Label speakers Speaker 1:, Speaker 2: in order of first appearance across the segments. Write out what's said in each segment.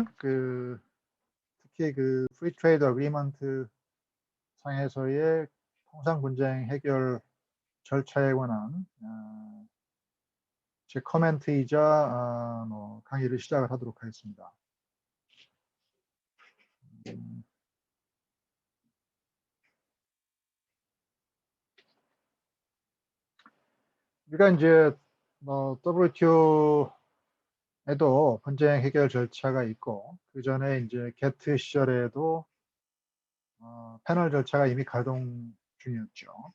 Speaker 1: 특히 프리 트레이드 어그리먼트 상에서의 통상 분쟁 해결 절차에 관한 제 코멘트이자 강의를 시작을 하도록 하겠습니다. 우리가 이제 WTO에도 분쟁 해결 절차가 있고, 그 전에 이제 게트 시절에도 패널 절차가 이미 가동 중이었죠.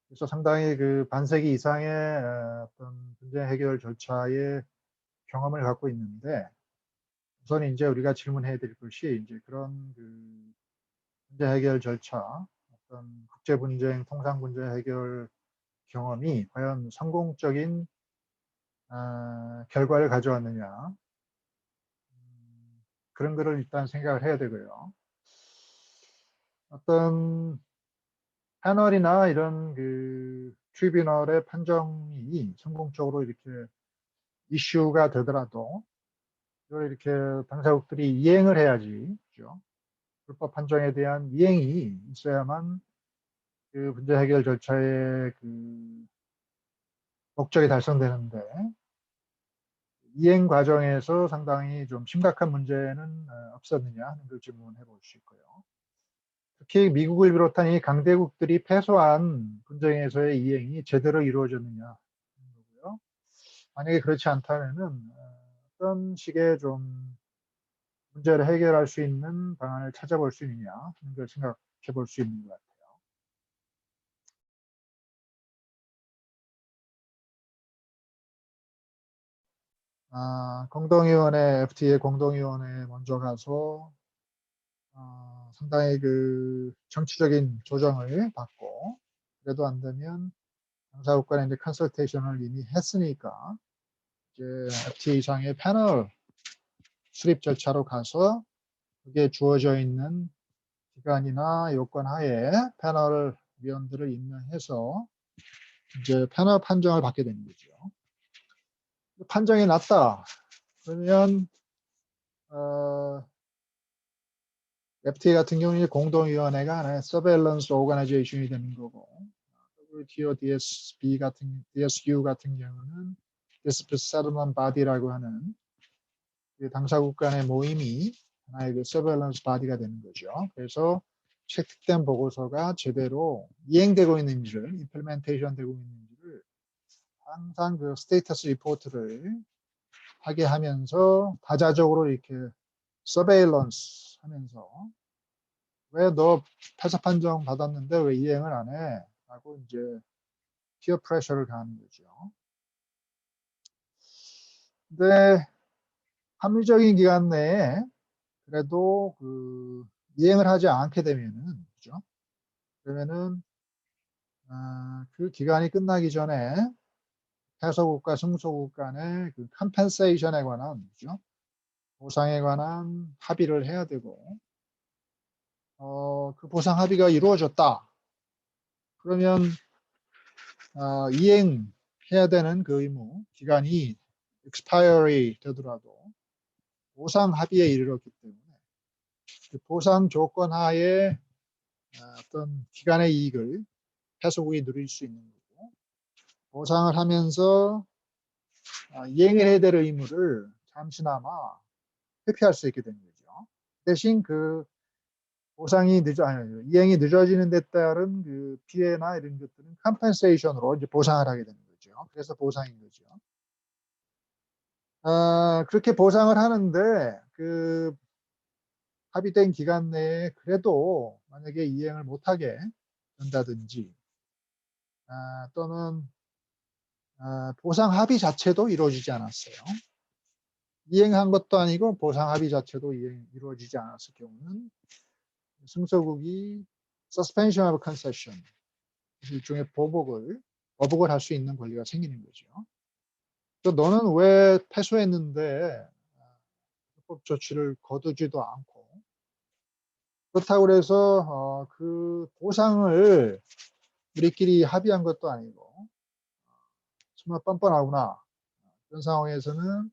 Speaker 1: 그래서 상당히 반세기 이상의 어떤 분쟁 해결 절차의 경험을 갖고 있는데, 우선 이제 우리가 질문해야 될 것이 이제 그런 분쟁 해결 절차, 어떤 국제 분쟁, 통상 분쟁 해결 경험이 과연 성공적인 결과를 가져왔느냐, 그런 거를 일단 생각을 해야 되고요. 어떤 패널이나 이런 트리뷰널의 판정이 성공적으로 이렇게 이슈가 되더라도 이걸 이렇게 당사국들이 이행을 해야지, 그죠? 불법 판정에 대한 이행이 있어야만 문제 해결 절차의 목적이 달성되는데, 이행 과정에서 상당히 좀 심각한 문제는 없었느냐 하는 걸 질문해 볼 수 있고요. 특히 미국을 비롯한 이 강대국들이 패소한 분쟁에서의 이행이 제대로 이루어졌느냐 하는 거고요. 만약에 그렇지 않다면은 어떤 식의 좀 문제를 해결할 수 있는 방안을 찾아볼 수 있느냐 하는 걸 생각해 볼 수 있는 것 같아요. 공동위원회, FTA 공동위원회에 먼저 가서 상당히 정치적인 조정을 받고, 그래도 안 되면 당사국 간에 이제 컨설테이션을 이미 했으니까 이제 FTA상의 패널 수립 절차로 가서 그게 주어져 있는 기간이나 요건 하에 패널 위원들을 임명해서 이제 패널 판정을 받게 되는 거죠. 판정이 났다 그러면 FTA 같은 경우는 공동위원회가 하나의 서베일런스 오거나이제이션이 되는 거고, WTO DSU 같은 경우는 Dispute Settlement Body라고 하는 당사국 간의 모임이 하나의 서베일런스 바디가 되는 거죠. 그래서 채택된 보고서가 제대로 이행되고 있는지를, 임플리멘테이션 되고 있는지를 항상 스테이터스 리포트를 하게 하면서 다자적으로 이렇게 서베일런스 하면서, 왜 너 패소 판정 받았는데 왜 이행을 안 해? 라고 이제 피어 프레셔를 가하는 거죠. 근데 합리적인 기간 내에 그래도 이행을 하지 않게 되면은, 그죠? 그러면은 그 기간이 끝나기 전에 패소국과 승소국 간의 컴펜세이션에 관한, 그죠? 보상에 관한 합의를 해야 되고, 그 보상 합의가 이루어졌다. 그러면 이행해야 되는 그 의무 기간이 expiry 되더라도 보상 합의에 이르렀기 때문에 그 보상 조건 하에 어떤 기간의 이익을 패소국이 누릴 수 있는 거고, 보상을 하면서 이행을 해야 될 의무를 잠시나마 회피할 수 있게 되는 거죠. 대신 이행이 늦어지는 데 따른 피해나 이런 것들은 컴펜세이션으로 이제 보상을 하게 되는 거죠. 그래서 보상인 거죠. 그렇게 보상을 하는데 합의된 기간 내에 그래도 만약에 이행을 못하게 된다든지, 또는 보상 합의 자체도 이루어지지 않았어요. 이행한 것도 아니고 보상 합의 자체도 이루어지지 않았을 경우는 승소국이 suspension of concession, 일종의 보복을 할 수 있는 권리가 생기는 거죠. 또 너는 왜 패소했는데 불법 조치를 거두지도 않고, 그렇다고 그래서 그 보상을 우리끼리 합의한 것도 아니고 정말 뻔뻔하구나. 그런 상황에서는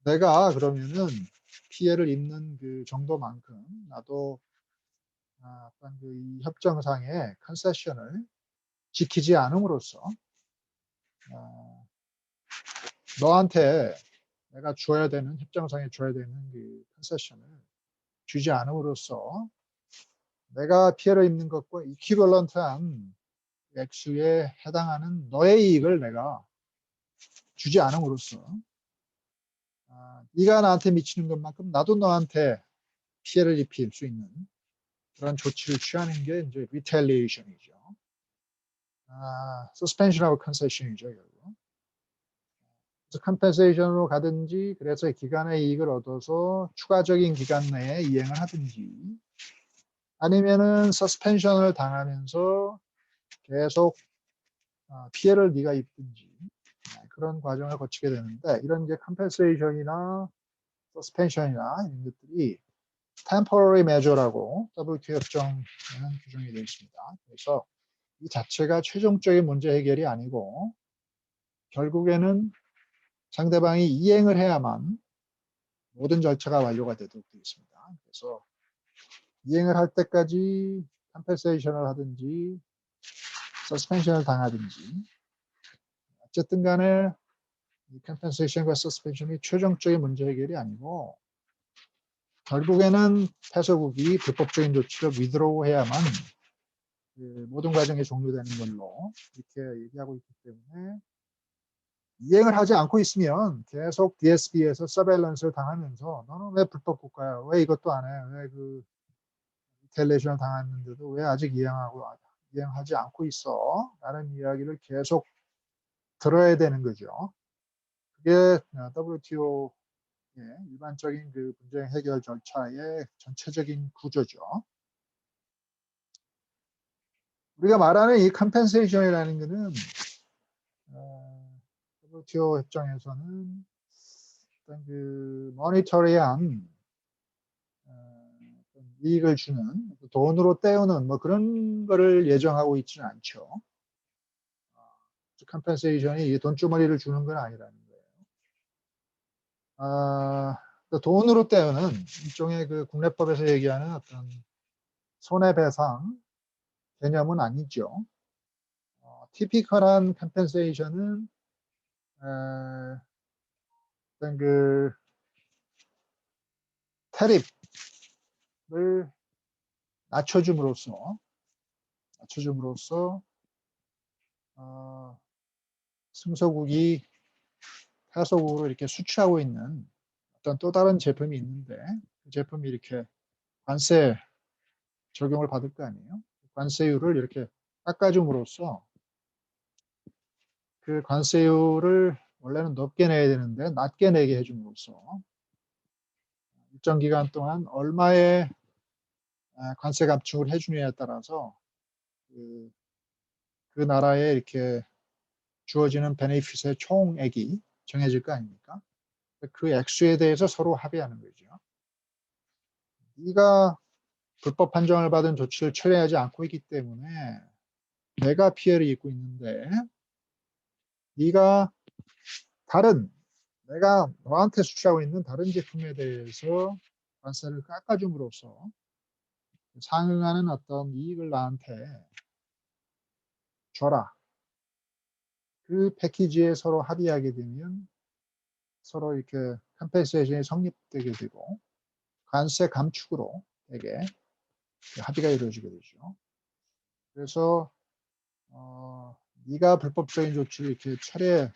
Speaker 1: 내가 그러면은 피해를 입는 그 정도만큼 나도 어떤 이 협정상의 컨세션을 지키지 않음으로써 너한테 내가 줘야 되는 협정상에 줘야 되는 그 컨세션을 주지 않음으로써 내가 피해를 입는 것과 이퀴벌런트한 액수에 해당하는 너의 이익을 내가 주지 않음으로써 네가 나한테 미치는 것만큼 나도 너한테 피해를 입힐 수 있는 그런 조치를 취하는 게 이제 retaliation이죠. suspension하고 concession이죠, 결국. 그래서 compensation으로 가든지, 그래서 기간의 이익을 얻어서 추가적인 기간 내에 이행을 하든지, 아니면은 suspension을 당하면서 계속 피해를 네가 입든지 그런 과정을 거치게 되는데, 이런 이제 compensation이나 suspension이나 이런 것들이 temporary measure라고 WTO 협정에는 규정이 되어 있습니다. 그래서 이 자체가 최종적인 문제 해결이 아니고 결국에는 상대방이 이행을 해야만 모든 절차가 완료가 되도록 되어 있습니다. 그래서 이행을 할 때까지 컴펜세이션을 하든지 서스펜션을 당하든지 어쨌든 간에 이 컴펜세이션과 서스펜션이 최종적인 문제 해결이 아니고 결국에는 패소국이 불법적인 조치를 위드로우해야만 모든 과정이 종료되는 걸로 이렇게 얘기하고 있기 때문에 이행을 하지 않고 있으면 계속 DSB에서 서베일런스를 당하면서 너는 왜 불법 국가야? 왜 이것도 안 해? 왜 그 리텔레이션을 당했는데도 왜 아직 이행하지 않고 있어? 라는 이야기를 계속 들어야 되는 거죠. 그게 WTO의 일반적인 그 분쟁 해결 절차의 전체적인 구조죠. 우리가 말하는 이 컴펜세이션이라는 것은 WTO 협정에서는 어떤 그 모니터리한 이익을 주는 돈으로 때우는 뭐 그런 거를 예정하고 있지는 않죠. 컴펜세이션이 돈주머니를 주는 건 아니라는 거예요. 돈으로 때우는 일종의 그 국내법에서 얘기하는 어떤 손해배상 개념은 아니죠. 티피컬한 컴펜세이션은 어떤 그 테립을 낮춰줌으로써 승소국이 타소국으로 이렇게 수출하고 있는 어떤 또 다른 제품이 있는데 그 제품이 이렇게 관세 적용을 받을 거 아니에요. 관세율을 이렇게 깎아줌으로써 그 관세율을 원래는 높게 내야 되는데 낮게 내게 해줌으로써 일정 기간 동안 얼마의 관세 감축을 해주느냐에 따라서 그 나라에 이렇게 주어지는 베네핏의 총액이 정해질 거 아닙니까? 그 액수에 대해서 서로 합의하는 거죠. 네가 불법 판정을 받은 조치를 처리하지 않고 있기 때문에 내가 피해를 입고 있는데 네가 내가 너한테 수출하고 있는 다른 제품에 대해서 관세를 깎아줌으로써 상응하는 어떤 이익을 나한테 줘라. 그 패키지에 서로 합의하게 되면 서로 이렇게 컴펜세이션이 성립되게 되고 관세 감축으로 되게 합의가 이루어지게 되죠. 그래서 네가 불법적인 조치를 이렇게 철회할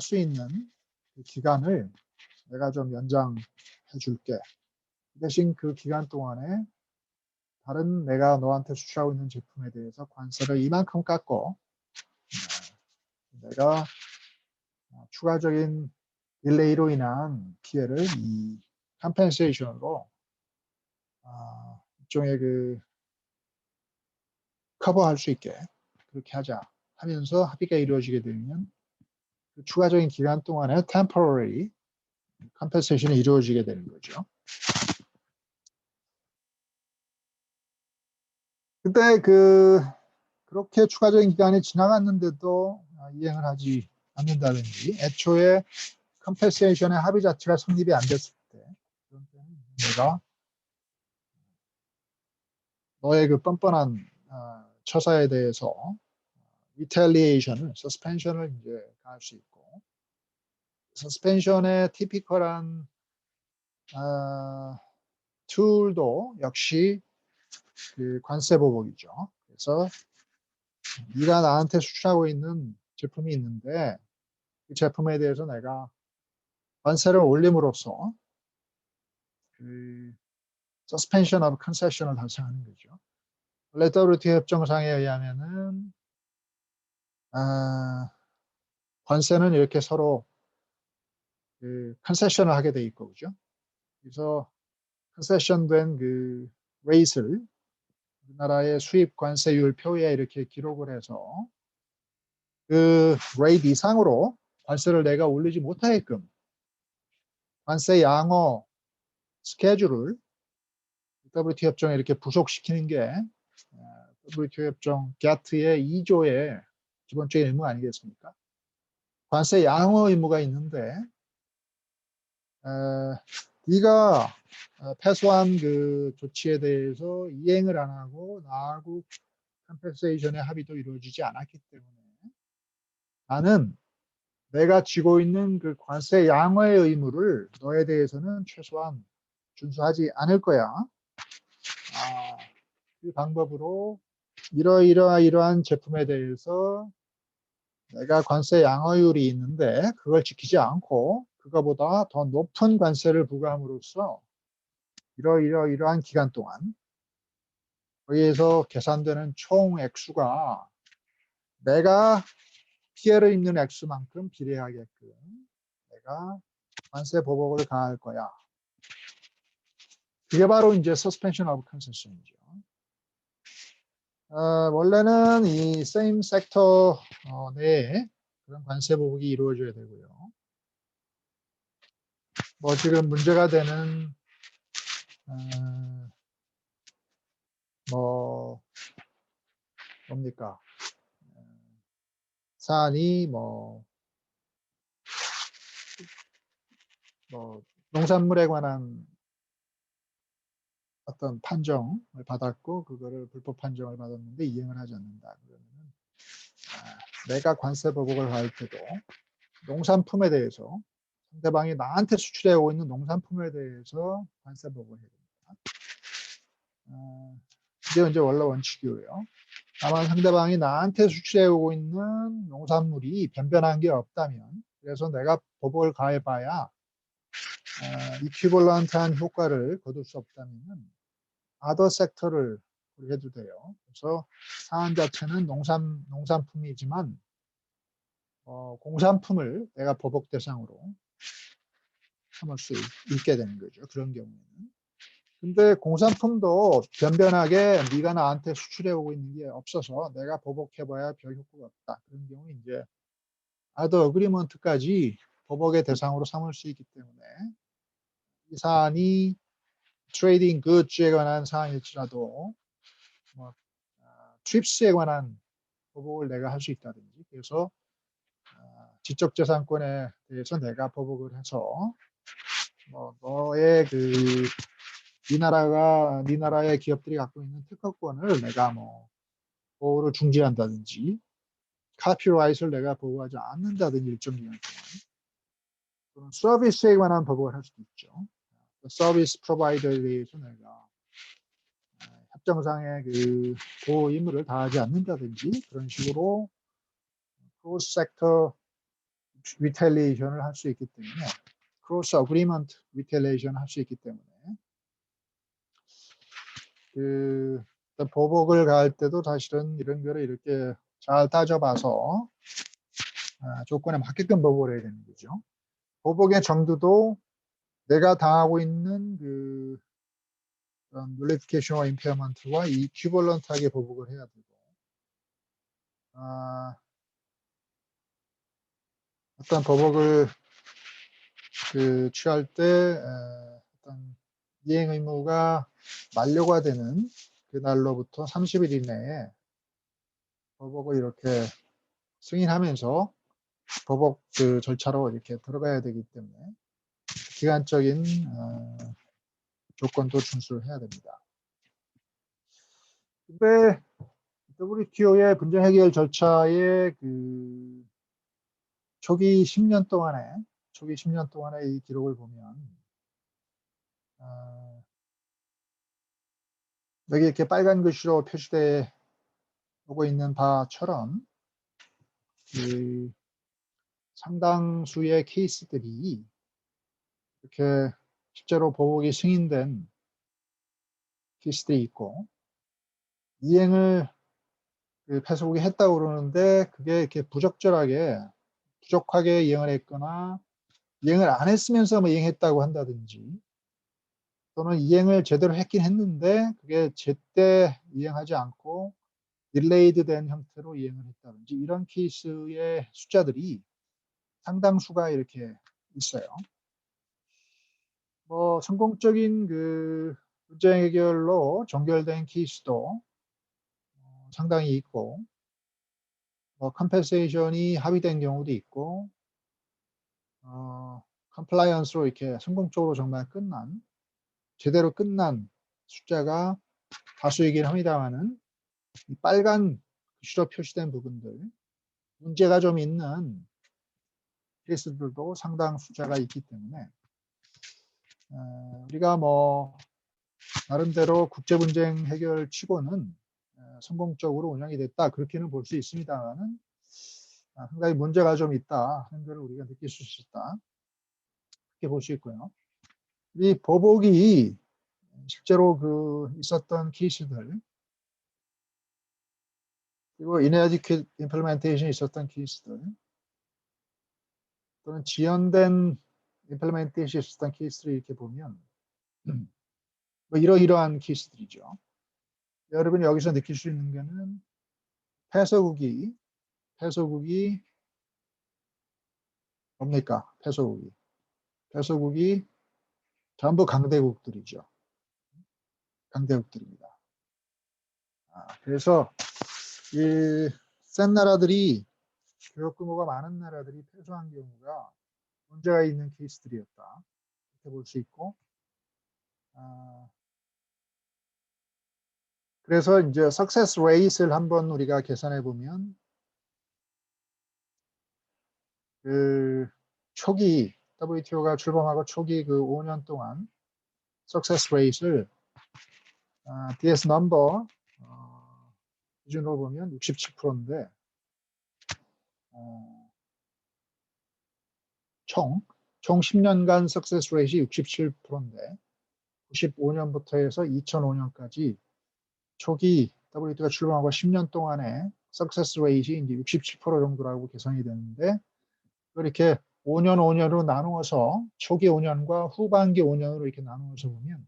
Speaker 1: 수 있는 그 기간을 내가 좀 연장해 줄게. 대신 그 기간 동안에 다른 내가 너한테 수출하고 있는 제품에 대해서 관세를 이만큼 깎고 내가 추가적인 딜레이로 인한 피해를 이 컴펜세이션으로 일종의 그 커버할 수 있게 그렇게 하자 하면서 합의가 이루어지게 되면 그 추가적인 기간 동안에 temporary compensation이 이루어지게 되는 거죠. 근데 그렇게 추가적인 기간이 지나갔는데도 이행을 하지 않는다든지 애초에 컴pen세이션의 합의 자체가 성립이 안 됐을 때 그런 때는 내가 너의 그 뻔뻔한 처사에 대해서 retaliation을, suspension을 이제 가할 수 있고, suspension의 typical한 툴도 역시 그 관세 보복이죠. 그래서 네가 나한테 수출하고 있는 제품이 있는데 그 제품에 대해서 내가 관세를 올림으로써 그 suspension of concession을 달성하는 거죠. 원래 WTO 협정상에 의하면은 관세는 이렇게 서로 그 컨세션을 하게 돼 있고, 그죠? 그래서 컨세션된 그 레이트를 우리나라의 수입 관세율 표에 이렇게 기록을 해서 그 레이트 이상으로 관세를 내가 올리지 못하게끔 관세 양호 스케줄을 WTO 협정에 이렇게 부속시키는 게 WTO 협정 GATT의 2조의 기본적인 의무 아니겠습니까? 관세 양호 의무가 있는데 네가 패소한 그 조치에 대해서 이행을 안 하고 나하고 컴pen세이션의 합의도 이루어지지 않았기 때문에 나는 내가 지고 있는 그 관세 양호의 의무를 너에 대해서는 최소한 준수하지 않을 거야. 그 방법으로 이러한 제품에 대해서 내가 관세 양호율이 있는데 그걸 지키지 않고 그거보다 더 높은 관세를 부과함으로써 이러한 기간 동안 거기에서 계산되는 총 액수가 내가 피해를 입는 액수만큼 비례하게끔 내가 관세 보복을 가할 거야. 그게 바로 이제 suspension of concession이죠. 원래는 이 same sector 내에 그런 관세 보복이 이루어져야 되고요. 뭐 지금 문제가 되는 뭐 뭡니까? 사안이 뭐 농산물에 관한 어떤 판정을 받았고 그거를 불법 판정을 받았는데 이행을 하지 않는다. 그러면은 내가 관세 보복을 할 때도 농산품에 대해서 상대방이 나한테 수출해 오고 있는 농산품에 대해서 관세 보복을 해야 됩니다. 이게 이제 원래 원칙이고요. 다만 상대방이 나한테 수출해 오고 있는 농산물이 변변한 게 없다면 그래서 내가 보복을 가해봐야 이퀴벌런트한 효과를 거둘 수 없다면 아더 섹터를 해도 돼요. 그래서 사안 자체는 농산품이지만 공산품을 내가 보복 대상으로 삼을 수 있게 되는 거죠. 그런 경우에는. 근데 공산품도 변변하게 네가 나한테 수출해 오고 있는 게 없어서 내가 보복해봐야 별 효과가 없다. 그런 경우 이제 아더 어그리먼트까지 보복의 대상으로 삼을 수 있기 때문에 이 사안이 트레이딩 굿즈에 관한 사안일지라도 뭐 트립스에 관한 보복을 내가 할 수 있다든지 그래서 지적재산권에 대해서 내가 보복을 해서 뭐 너의 이 나라의 기업들이 갖고 있는 특허권을 내가 뭐 보호를 중지한다든지 카피라이트를 내가 보호하지 않는다든지 일정 기간 동안 또는 서비스에 관한 보복을 할 수도 있죠. 서비스 프로바이더에 대해서 내가 협정상의 그 보호 의무를 다하지 않는다든지 그런 식으로 크로스 섹터 리텔리에이션을 할 수 있기 때문에 크로스 어그리먼트 리텔리에이션을 할 수 있기 때문에 그 보복을 가할 때도 사실은 이런 거를 이렇게 잘 따져봐서 조건에 맞게끔 보복을 해야 되는 거죠. 보복의 정도도 내가 당하고 있는 그 눌리피케이션과 임페어먼트와 이퀴벌런트하게 보복을 해야 되고 어떤 보복을 취할 때 어떤 이행 의무가 만료가 되는 그날로부터 30일 이내에 보복을 이렇게 승인하면서 보복 그 절차로 이렇게 들어가야 되기 때문에 기간적인 조건도 준수를 해야 됩니다. 근데 WTO의 분쟁 해결 절차의 그 초기 10년 동안의 이 기록을 보면 여기 이렇게 빨간 글씨로 표시되어 오고 있는 바처럼 그 상당수의 케이스들이 이렇게 실제로 보복이 승인된 케이스들이 있고 이행을 그 패소국이 했다고 그러는데 그게 이렇게 부족하게 이행을 했거나 이행을 안 했으면서 뭐 이행했다고 한다든지 또는 이행을 제대로 했긴 했는데 그게 제때 이행하지 않고 딜레이드 된 형태로 이행을 했다든지 이런 케이스의 숫자들이 상당수가 이렇게 있어요. 뭐 성공적인 그 분쟁 해결로 종결된 케이스도 상당히 있고 뭐 컴펜세이션이 합의된 경우도 있고 컴플라이언스로 이렇게 성공적으로 정말 제대로 끝난 숫자가 다수이긴 합니다만은 이 빨간 글씨로 표시된 부분들 문제가 좀 있는 케이스들도 상당 숫자가 있기 때문에 우리가 뭐 나름대로 국제분쟁 해결 치고는 성공적으로 운영이 됐다 그렇게는 볼 수 있습니다만은 상당히 문제가 좀 있다 하는 걸 우리가 느낄 수 있었다 이렇게 볼 수 있고요. 이 보복이 실제로 그 있었던 케이스들 그리고 inadequate implementation이 있었던 케이스들 또는 지연된 implementation이 있었던 케이스를 이렇게 보면 뭐 이러이러한 케이스들이죠. 여러분이 여기서 느낄 수 있는 거는 패소국이 뭡니까? 패소국이 전부 강대국들이죠. 강대국들입니다. 그래서 이 센 나라들이 교역 규모가 많은 나라들이 패소한 경우가 문제가 있는 케이스들이었다. 이렇게 볼 수 있고 그래서 이제 success rate를 한번 우리가 계산해 보면 그 초기 WTO가 출범하고 초기 그 5년 동안 success rate를 DS 넘버 기준으로 보면 67%인데 총 10년간 success rate이 67%인데 95년부터 해서 2005년까지 초기 WTO가 출범하고 10년 동안에 success rate이 이제 67% 정도라고 계산이 되는데 이렇게 5년으로 나누어서 초기 5년과 후반기 5년으로 이렇게 나누어서 보면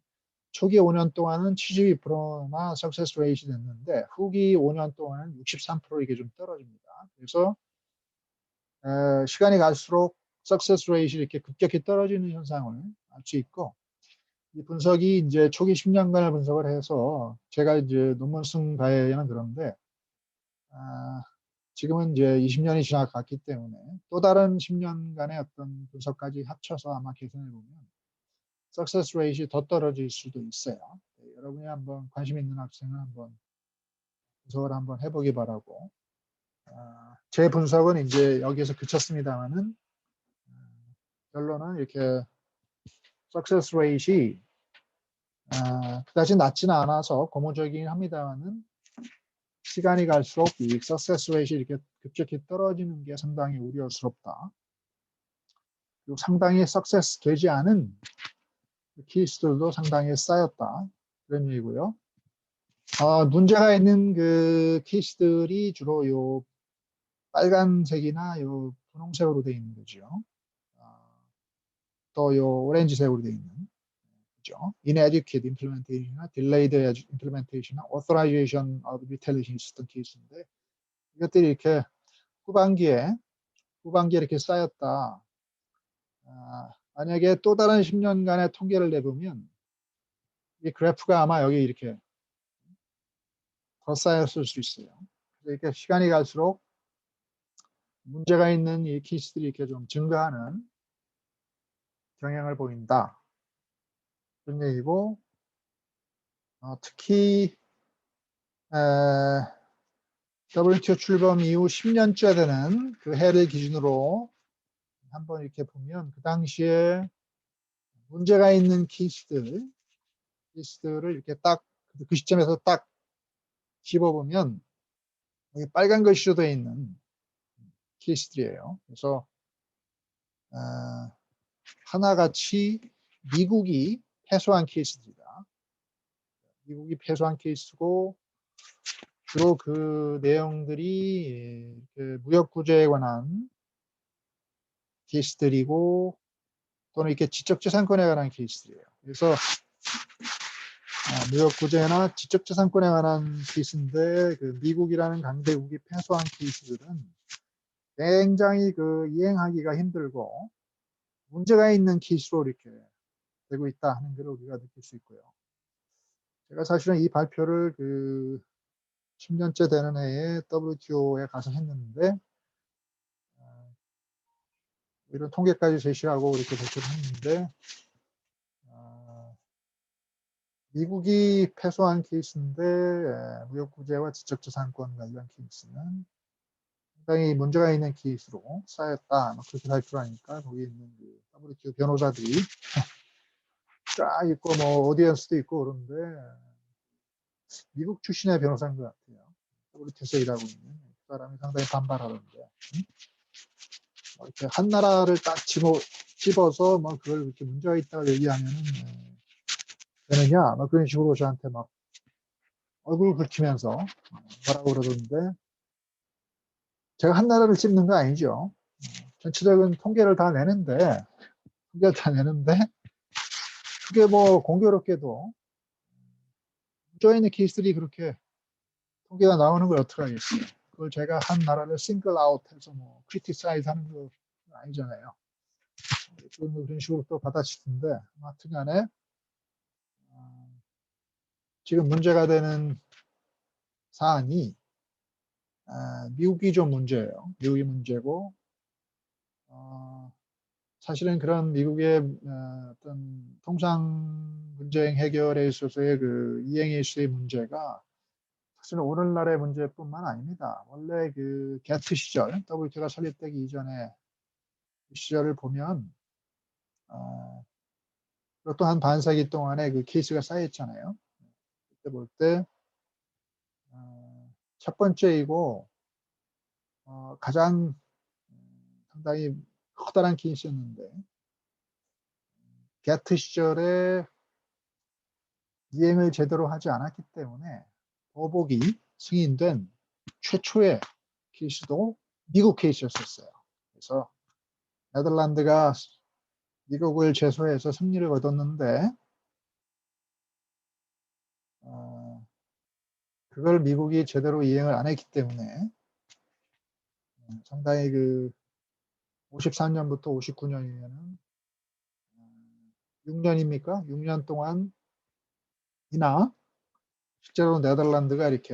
Speaker 1: 초기 5년 동안은 72%나 석세스 레이트이 됐는데 후기 5년 동안은 63% 이게 좀 떨어집니다. 그래서 시간이 갈수록 석세스 레이트이 이렇게 급격히 떨어지는 현상을 알 수 있고 이 분석이 이제 초기 10년간을 분석을 해서 제가 이제 논문 쓴 바에는 그런데 지금은 이제 20년이 지나갔기 때문에 또 다른 10년간의 어떤 분석까지 합쳐서 아마 계산해 보면 석세스 레이트이 더 떨어질 수도 있어요. 여러분이 한번 관심 있는 학생은 한번 분석을 한번 해보기 바라고 제 분석은 이제 여기에서 그쳤습니다만은 결론은 이렇게 석세스 레이트이 그다지 낮지는 않아서 고무적이긴 합니다만은 시간이 갈수록 이 석세스 레이트이 이렇게 급격히 떨어지는 게 상당히 우려스럽다. 그리고 상당히 석세스 되지 않은 케이스들도 상당히 쌓였다. 그런 얘기고요. 문제가 있는 그 케이스들이 주로 요 빨간색이나 요 분홍색으로 되어 있는 거죠. 또 요 오렌지색으로 되어 있는 거죠. inadequate implementation이나 delayed implementation이나 authorization of retaliation 있었던 케이스인데 이것들이 이렇게 후반기에 이렇게 쌓였다. 만약에 또 다른 10년간의 통계를 내보면 이 그래프가 아마 여기 이렇게 더 쌓였을 수 있어요. 이렇게 시간이 갈수록 문제가 있는 이 케이스들이 이렇게 좀 증가하는 경향을 보인다. 그런 얘기고, 특히 WTO 출범 이후 10년째 되는 그 해를 기준으로 한번 이렇게 보면 그 당시에 문제가 있는 케이스들을 이렇게 딱 그 시점에서 딱 집어보면 빨간 글씨로 되어 있는 케이스들이에요. 그래서 하나같이 미국이 패소한 케이스들이다. 미국이 패소한 케이스고 주로 그 내용들이 그 무역 구제에 관한 케이스들이고 또는 이렇게 지적재산권에 관한 케이스들이에요. 그래서 무역 구제나 지적재산권에 관한 케이스인데 그 미국이라는 강대국이 패소한 케이스들은 굉장히 그 이행하기가 힘들고 문제가 있는 케이스로 이렇게 되고 있다 하는 걸 우리가 느낄 수 있고요. 제가 사실은 이 발표를 그 10년째 되는 해에 WTO에 가서 했는데 이런 통계까지 제시하고 이렇게 발표를 했는데 미국이 패소한 케이스인데 무역구제와 지적재산권 관련 케이스는 상당히 문제가 있는 케이스로 쌓였다. 그렇게 발표를 하니까 거기 있는 그 WTO 변호사들이 쫙 있고 뭐 오디언스도 있고 그런데 미국 출신의 변호사인 것 같아요. WTO에서 일하고 있는 그 사람이 상당히 반발하던데 이렇게 한 나라를 딱 집어서 뭐 그걸 이렇게 문제가 있다고 얘기하면은 되느냐 뭐 그런 식으로 저한테 막 얼굴 긁히면서 뭐라고 그러던데 제가 한 나라를 찝는 거 아니죠. 전체적인 통계를 다 내는데 그게 뭐 공교롭게도 문제 있는 케이스들이 그렇게 통계가 나오는 걸 어떻게 하겠어요. 그걸 제가 한 나라를 싱글 아웃해서 뭐 크리티사이즈 하는 거 아니잖아요. 그런 식으로 또 받아치는데 하여튼 간에 지금 문제가 되는 사안이 미국이 좀 문제예요. 미국이 문제고 사실은 그런 미국의 어떤 통상 분쟁 해결에 있어서의 그 이행 이슈의 문제가 사실은 오늘날의 문제뿐만 아닙니다. 원래 그 게트 시절 WTO가 설립되기 이전에 그 시절을 보면 그것도 한 반세기 동안에 그 케이스가 쌓였잖아요. 그때 볼 때 첫 번째이고 가장 상당히 커다란 케이스였는데 게트 시절에 이행을 제대로 하지 않았기 때문에 보복이 승인된 최초의 케이스도 미국 케이스였었어요. 그래서 네덜란드가 미국을 제소해서 승리를 거뒀는데 그걸 미국이 제대로 이행을 안 했기 때문에 상당히 그 53년부터 59년이면은 6년입니까? 6년 동안이나 실제로 네덜란드가 이렇게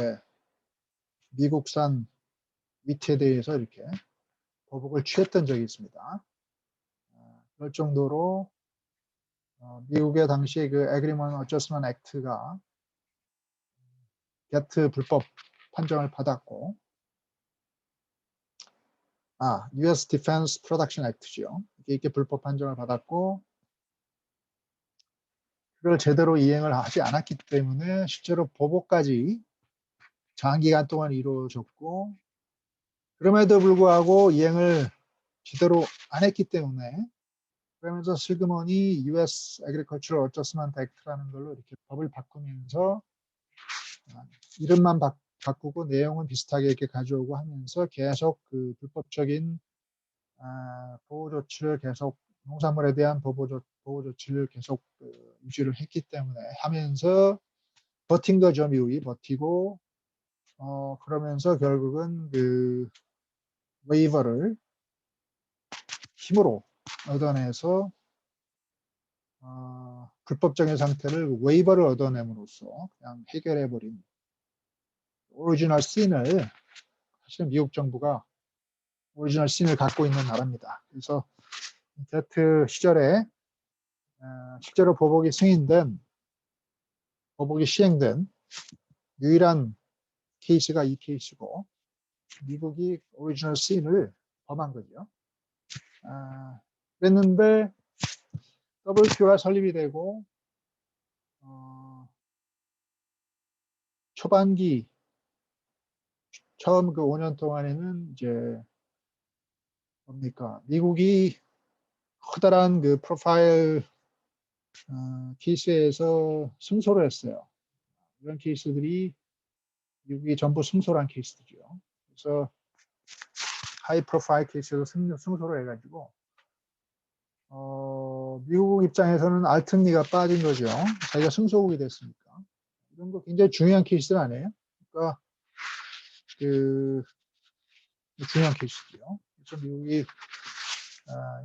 Speaker 1: 미국산 위트에 대해서 이렇게 보복을 취했던 적이 있습니다. 그럴 정도로 미국의 당시 그 Agreement Adjustment Act가 게트 불법 판정을 받았고, US Defense Production Act죠. 이게 불법 판정을 받았고, 그걸 제대로 이행을 하지 않았기 때문에 실제로 보복까지 장기간 동안 이루어졌고, 그럼에도 불구하고 이행을 제대로 안 했기 때문에 그러면서 슬그머니 US Agricultural Adjustment Act라는 걸로 이렇게 법을 바꾸면서 이름만 바꾸고 내용은 비슷하게 이렇게 가져오고 하면서 계속 그 불법적인 보호 조치를 계속 농산물에 대한 보호 조치를 계속 유지를 했기 때문에 하면서 버틴 거죠. 미국이 버티고 그러면서 결국은 그 웨이버를 힘으로 얻어내서 불법적인 상태를 웨이버를 얻어냄으로써 그냥 해결해버린 오리지널 씬을 사실 미국 정부가 오리지널 신을 갖고 있는 나라입니다. 그래서 Z 시절에 실제로 보복이 시행된 유일한 케이스가 이 케이스고, 미국이 오리지널 신을 범한 거죠. 그랬는데 WTO가 설립이 되고 초반기 처음 그 5년 동안에는 이제 뭡니까, 미국이 커다란 그 프로파일 케이스에서 승소를 했어요. 이런 케이스들이 미국이 전부 승소를 한 케이스들이죠. 그래서 하이 프로파일 케이스에서 승소를 해가지고 미국 입장에서는 알튼리가 빠진 거죠. 자기가 승소국이 됐으니까. 이런 거 굉장히 중요한 케이스들 아니에요? 그러니까 그 중요한 케이스죠. 그래서 미국이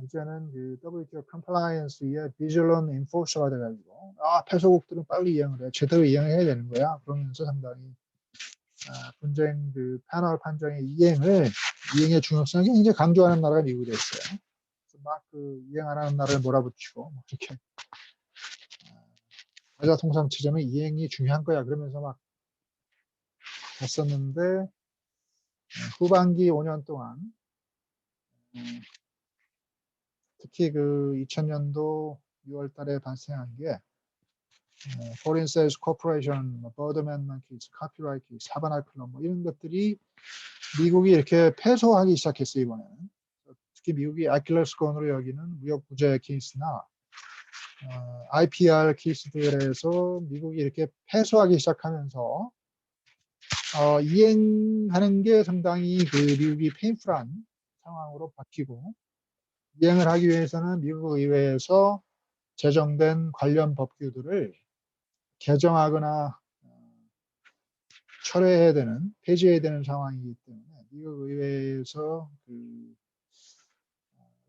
Speaker 1: 이제는 그 WTO 컴플라이언스의 비질런 인포서가 돼가지고 패소국들은 빨리 이행을 해, 제대로 이행해야 되는 거야. 그러면서 상당히 분쟁 그 패널 판정의 이행의 중요성을 굉장히 강조하는 나라가 미국이 됐어요. 막 그 이행 안 하는 나라를 몰아붙이고 뭐 이렇게 여자 통상 체제는 이행이 중요한 거야 그러면서 막 했었는데 후반기 5년 동안 특히 그 2000년도 6월 달에 발생한 게 Foreign Sales Corporation, Bird Amendment 케이스, 카피라이트 케이스, 하바나 클럽 뭐 이런 것들이 미국이 이렇게 패소하기 시작했어요. 이번에는. 특히 미국이 아킬레스건으로 여기는 무역 부재 케이스나 IPR 케이스들에서 미국이 이렇게 패소하기 시작하면서 이행하는 게 상당히 그 미국이 페인풀한 상황으로 바뀌고, 이행을 하기 위해서는 미국 의회에서 제정된 관련 법규들을 개정하거나 철회해야 되는, 폐지해야 되는 상황이기 때문에 미국 의회에서 그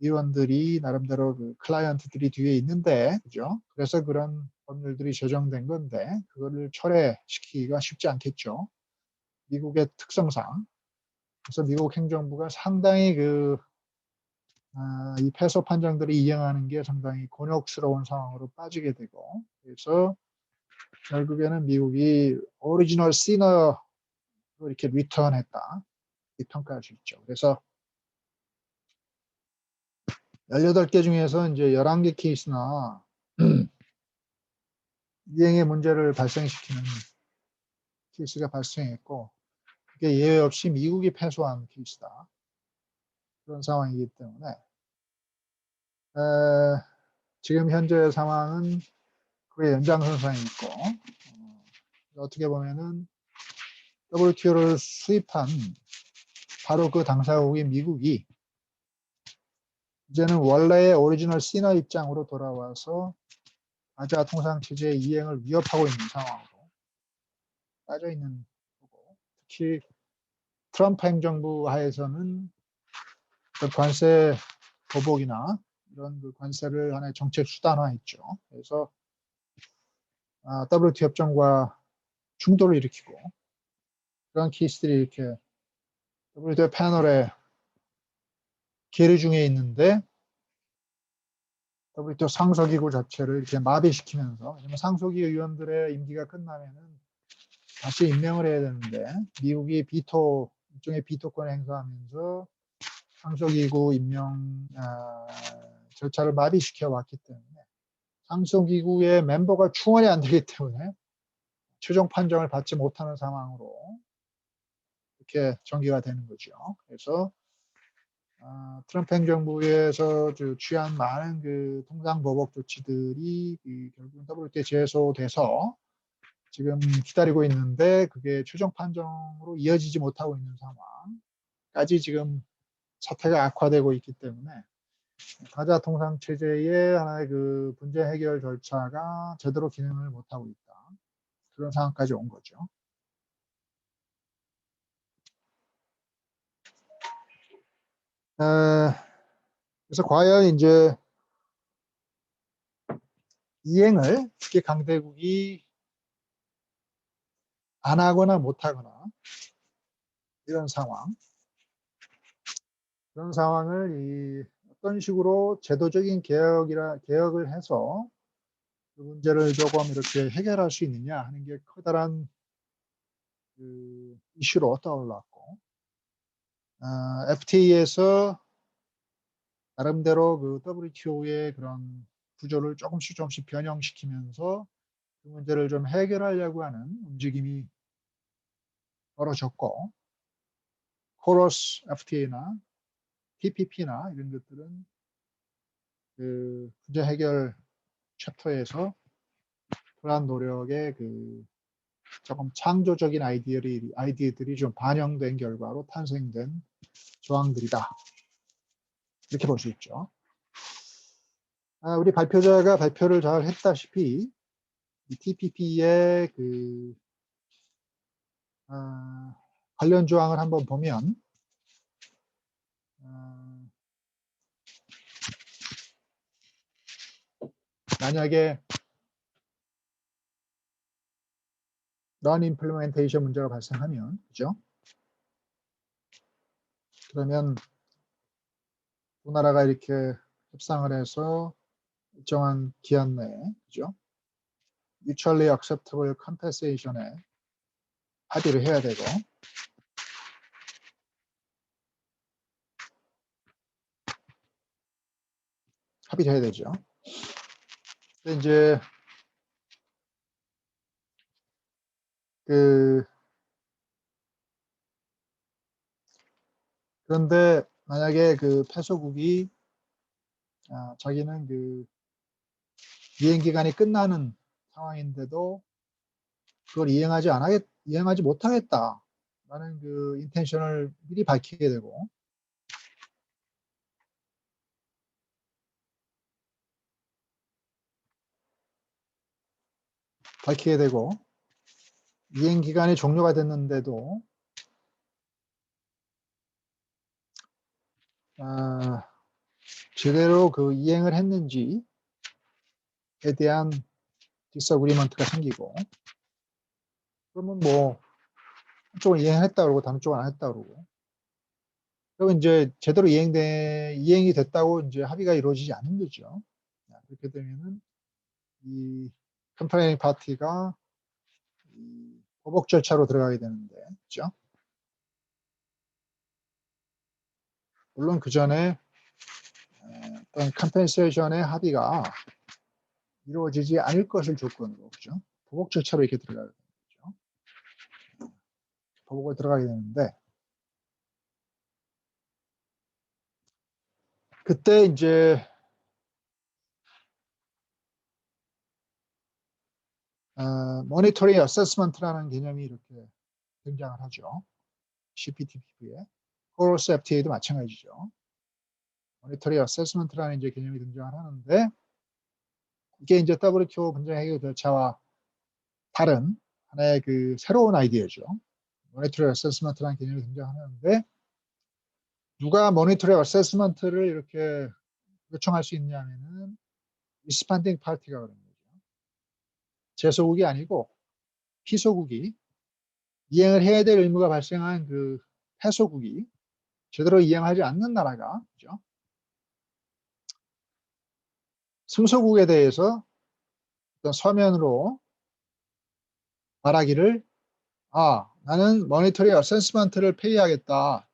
Speaker 1: 의원들이 나름대로 그 클라이언트들이 뒤에 있는데, 그죠? 그래서 그런 법률들이 제정된 건데 그거를 철회시키기가 쉽지 않겠죠. 미국의 특성상. 그래서 미국 행정부가 상당히 이 패소 판정들을 이행하는 게 상당히 곤욕스러운 상황으로 빠지게 되고, 그래서 결국에는 미국이 오리지널 시너로 이렇게 리턴했다, 이 평가할 수 있죠. 그래서 18개 중에서 이제 11개 케이스나 이행의 문제를 발생시키는 케이스가 발생했고, 그게 예외 없이 미국이 패소한 케이스다. 그런 상황이기 때문에 지금 현재 상황은 그의 연장선상에 있고, 어떻게 보면은 WTO를 수입한 바로 그 당사국인 미국이 이제는 원래의 오리지널 시너 입장으로 돌아와서 아시아 통상 체제의 이행을 위협하고 있는 상황으로 빠져 있는 거고, 특히 트럼프 행정부 하에서는 그 관세 보복이나 이런 그 관세를 하나의 정책 수단화했죠. 그래서 WTO 협정과 충돌을 일으키고, 그런 케이스들이 이렇게 WTO 패널에 계류 중에 있는데 WTO 상소기구 자체를 이렇게 마비시키면서, 왜냐면 상소기 의원들의 임기가 끝나면은 다시 임명을 해야 되는데 미국이 일종의 비토권을 행사하면서 상소기구 임명 절차를 마비시켜 왔기 때문에 상소기구의 멤버가 충원이 안 되기 때문에 최종 판정을 받지 못하는 상황으로 이렇게 전개가 되는 거죠. 그래서 트럼프 행정부에서 취한 많은 그 통상 보복 조치들이 결국 WTO에 제소돼서 지금 기다리고 있는데 그게 최종 판정으로 이어지지 못하고 있는 상황까지 지금 사태가 악화되고 있기 때문에 가자 통상 체제의 하나의 그 분쟁 해결 절차가 제대로 기능을 못하고 있다. 그런 상황까지 온 거죠. 그래서 과연 이제 이행을 특히 강대국이 안 하거나 못 하거나 이런 상황, 그런 상황을 어떤 식으로 제도적인 개혁을 해서 그 문제를 조금 이렇게 해결할 수 있느냐 하는 게 커다란 그 이슈로 떠올랐고, FTA에서 나름대로 그 WTO의 그런 구조를 조금씩 변형시키면서 그 문제를 좀 해결하려고 하는 움직임이 벌어졌고, 코러스 FTA나 TPP나 이런 것들은 그 문제 해결 챕터에서 그러한 노력의 그 조금 창조적인 아이디어들이 좀 반영된 결과로 탄생된 조항들이다. 이렇게 볼 수 있죠. 우리 발표자가 발표를 잘 했다시피 이 TPP의 그 관련 조항을 한번 보면 만약에 non-implementation 문제가 발생하면, 그죠? 그러면 두 나라가 이렇게 협상을 해서 일정한 기한 내에, 그죠? mutually acceptable compensation에 합의를 해야 되고, 합의를 해야 되죠. 근데 이제 그런데 만약에 그 패소국이 자기는 그 이행 기간이 끝나는 상황인데도 그걸 이행하지 못하겠다라는 그 인텐션을 미리 밝히게 되고, 이행 기간이 종료가 됐는데도 제대로 그 이행을 했는지에 대한 디스어그리먼트가 생기고, 그러면 뭐 한쪽은 이행했다 그러고 다른 쪽은 안 했다 그러고, 그러면 이제 제대로 이행이 됐다고 이제 합의가 이루어지지 않는 거죠. 그렇게 되면은 이 컴플레이닝 파티가 보복 절차로 들어가게 되는데, 그렇죠? 물론 그 전에 어떤 컴펜세이션의 합의가 이루어지지 않을 것을 조건으로, 그죠? 보복 절차로 이렇게 들어가게 되는 거죠. 보복을 들어가게 되는데, 그때 이제 모니터링 어세스먼트라는 개념이 이렇게 등장을 하죠. CPTPP에. 코러스 FTA도 마찬가지죠. 모니터링 어세스먼트라는 이제 개념이 등장을 하는데, 이게 이제 WTO 분쟁 해결 절차와 다른 하나의 그 새로운 아이디어죠. 모니터링 어세스먼트라는 개념이 등장하는데, 누가 모니터링 어세스먼트를 이렇게 요청할 수 있냐면은 리스판딩 파티가 그런 거죠. 제소국이 아니고 피소국이 이행을 해야 될 의무가 발생한 그 패소국이 제대로 이행하지 않는 나라가, 그죠? 승소국에 대해서 어떤 서면으로 말하기를, 나는 모니터링 어세스먼트를 페이하겠다.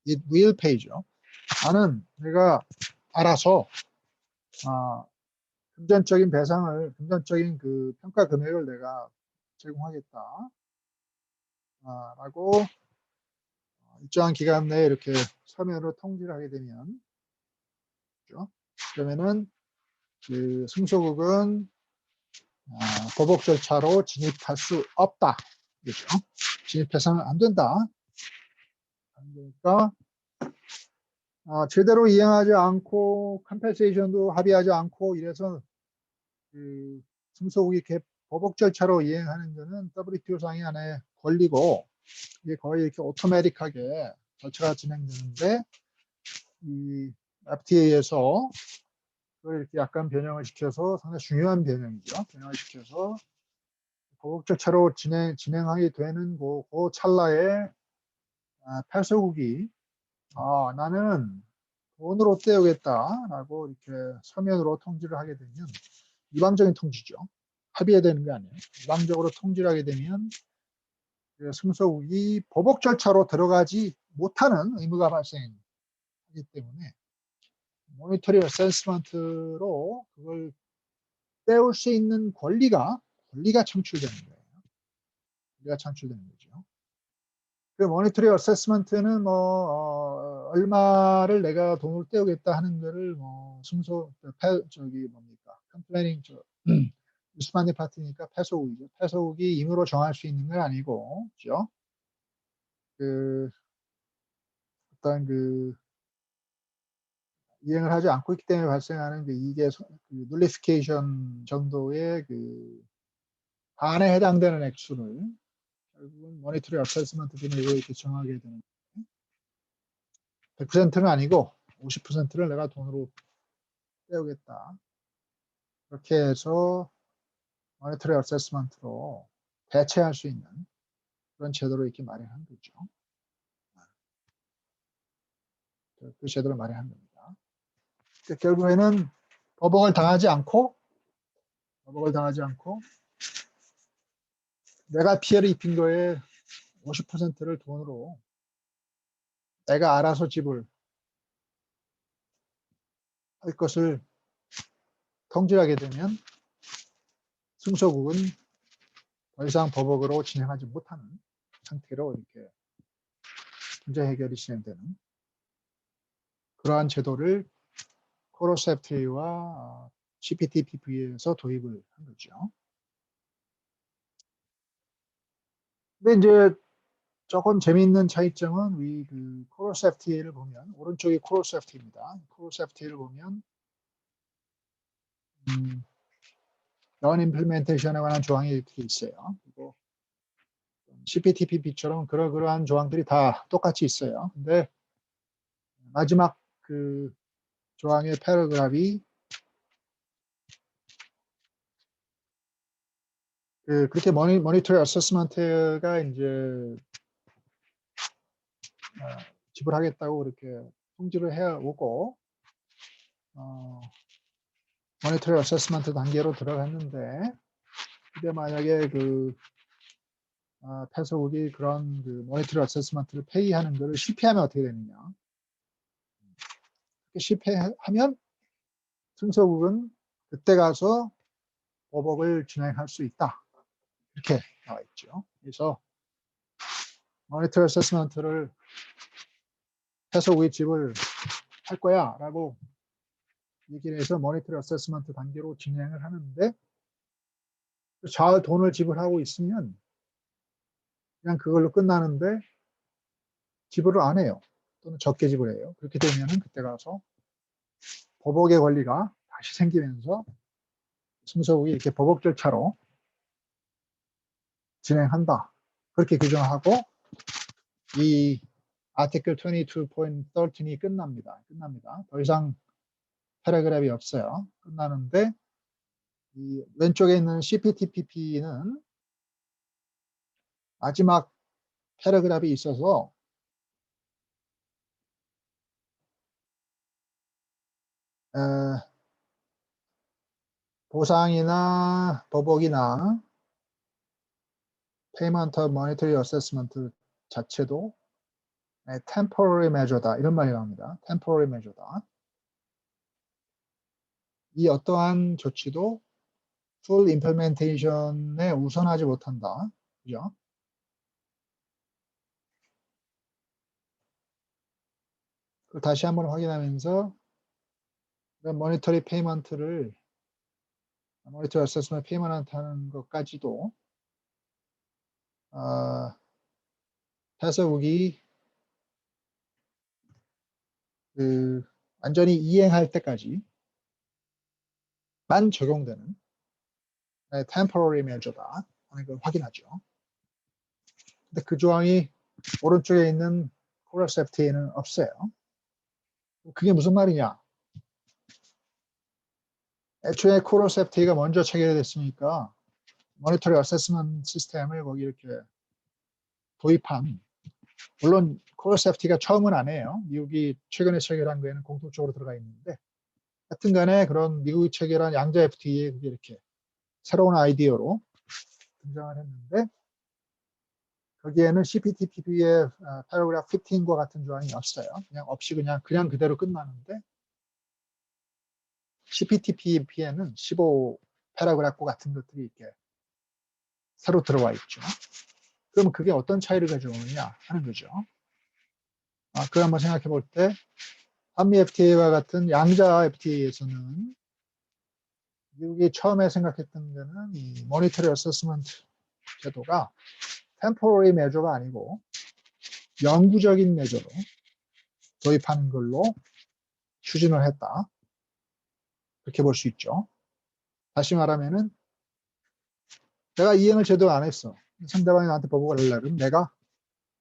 Speaker 1: It will pay죠. 나는 내가 알아서 금전적인 그 평가 금액을 내가 제공하겠다. 라고 일정한 기간 내에 이렇게 서면으로 통지를 하게 되면, 그렇죠? 그러면은 그 승소국은 보복 절차로 진입할 수 없다. 그렇죠? 진입해서는 안 된다. 그러니까 제대로 이행하지 않고 컴펜세이션도 합의하지 않고 이래서 그 승소국이 이렇게 보복 절차로 이행하는 것은 WTO 상위 안에 권리고, 이게 거의 이렇게 오토매틱하게 절차가 진행되는데, 이 FTA에서 그걸 이렇게 약간 변형을 시켜서, 상당히 중요한 변형이죠. 변형을 시켜서 보복 절차로 진행하게 되는 그 찰나에 패소국이 나는 돈으로 떼우겠다라고 이렇게 서면으로 통지를 하게 되면 일방적인 통지죠. 합의해야 되는 게 아니에요. 일방적으로 통지를 하게 되면 그 승소국이 보복 절차로 들어가지 못하는 의무가 발생하기 때문에 모니터링 어세스먼트로 그걸 떼올 수 있는 권리가 창출되는 거예요. 권리가 창출되는 거죠. 그 모니터링 어세스먼트는 얼마를 내가 돈을 떼우겠다 하는 거를 저기 뭡니까 컴플레이닝 유스만리 파트니까 패소국이죠. 패소국이 임의로 정할 수 있는 건 아니고, 그죠? 그 어떤 그 이행을 하지 않고 있기 때문에 발생하는 그 이게 눌리피케이션 정도의 그 반에 해당되는 액수를 결국은 모니터링 어세스먼트 기능으로 이렇게 정하게 되는 100%는 아니고 50%를 내가 돈으로 떼우겠다. 그렇게 해서 모니터링 어세스먼트로 대체할 수 있는 그런 제도를 이렇게 마련한 거죠. 그 제도를 마련한 겁니다. 결국에는 버벅을 당하지 않고 내가 피해를 입힌 거에 50%를 돈으로 내가 알아서 지불할 것을 통지하게 되면 승소국은 더 이상 버벅으로 진행하지 못하는 상태로 이렇게 문제 해결이 진행되는 그러한 제도를 코로세프티와 CPTPP에서 도입을 한 거죠. 근데 이제 조금 재미있는 차이점은 그 코로세프티를 보면 오른쪽이 코로세프티입니다. 코로세프티를 보면 넌 임플리멘테이션에 관한 조항이 이렇게 있어요. 그리고 CPTPP처럼 그러한 조항들이 다 똑같이 있어요. 근데 마지막 그 조항의 패러그래프이 그렇게 모니터링 어세스먼트가 이제 지불하겠다고 그렇게 통지를 해오고 모니터링 어세스먼트 단계로 들어갔는데 근데 만약에 패소국이 그런 모니터링 어세스먼트를 페이하는 것을 실패하면 어떻게 되느냐? 실패하면 승소국은 그때 가서 보복을 진행할 수 있다. 이렇게 나와 있죠. 그래서 모니터링 어세스먼트를 패소국이 지불할 거야 라고 얘기를 해서 모니터링 어세스먼트 단계로 진행을 하는데 잘 돈을 지불하고 있으면 그냥 그걸로 끝나는데 지불을 안 해요. 또는 적게 지불해요. 그렇게 되면은 그때 가서 보복의 권리가 다시 생기면서 승소국이 이렇게 보복 절차로 진행한다. 그렇게 규정하고 이 아티클 22.13이 끝납니다. 더 이상 패러그래프이 없어요. 끝나는데 이 왼쪽에 있는 CPTPP는 마지막 패러그래프이 있어서 보상이나 보복이나 payment of monetary assessment 자체도 temporary measure다 이런 말이 나옵니다. temporary measure다. 이 어떠한 조치도 full implementation에 우선하지 못한다. 그죠? 그걸 다시 한번 확인하면서 모니터리 페이먼트를 모니터리 어세스먼트 페이먼트 하는 것까지도 해석국이 완전히 이행할 때까지만 적용되는 temporary measure다 하는 걸 확인하죠. 근데 그 조항이 오른쪽에 있는 코러셉트에는 없어요. 그게 무슨 말이냐? 애초에 코러셉트가 먼저 체결됐으니까 모니터리 어세스먼트 시스템을 거기 이렇게 도입한 물론 코러스 FTA가 처음은 아니에요. 미국이 최근에 체결한 거에는 공통적으로 들어가 있는데 하여튼 간에 그런 미국이 체결한 양자 FTA에 그게 이렇게 새로운 아이디어로 등장을 했는데 거기에는 CPTPP의 패러그래프 15과 같은 조항이 없어요. 그냥 없이 그냥 그대로 끝나는데 CPTPP에는 15 패러그래프 같은 것들이 이렇게 새로 들어와 있죠. 그럼 그게 어떤 차이를 가져오느냐 하는 거죠. 그걸 한번 생각해 볼 때 한미 FTA와 같은 양자 FTA에서는 미국이 처음에 생각했던 거는 이 모니터리 어세스먼트 제도가 템포러리 메저가 아니고 영구적인 메저로 도입하는 걸로 추진을 했다. 그렇게 볼 수 있죠. 다시 말하면은 내가 이행을 제대로 안 했어. 상대방이 나한테 보고가 내려면 내가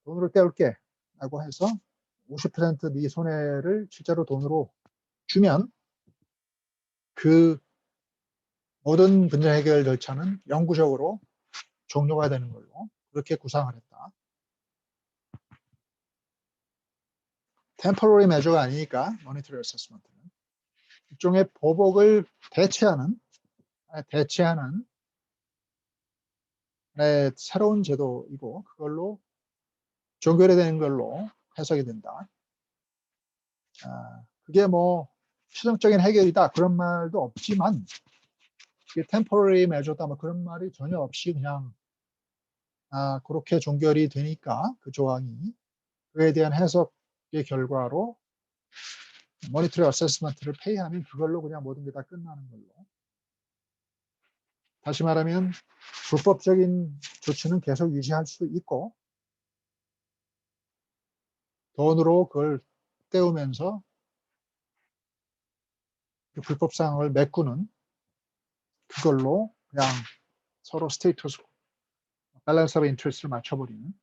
Speaker 1: 돈으로 떼올게 라고 해서 50%네 손해를 실제로 돈으로 주면 그 모든 분쟁 해결 절차는 영구적으로 종료가 되는 걸로 그렇게 구상을 했다. 템포러리 메저가 아니니까 모니터리 어세스먼트는 일종의 보복을 대체하는 새로운 제도이고 그걸로 종결되는 걸로 해석이 된다. 그게 뭐 최종적인 해결이다 그런 말도 없지만 이게 템포러리 메저다 뭐 그런 말이 전혀 없이 그냥 그렇게 종결이 되니까 그 조항이 그에 대한 해석의 결과로 모니터리 어세스먼트를 페이하면 그걸로 그냥 모든 게 다 끝나는 걸로. 다시 말하면 불법적인 조치는 계속 유지할 수 있고 돈으로 그걸 떼우면서 그 불법 사항을 메꾸는 그걸로 그냥 서로 스테이터스 밸런스 오브 인트레스트를 맞춰버리는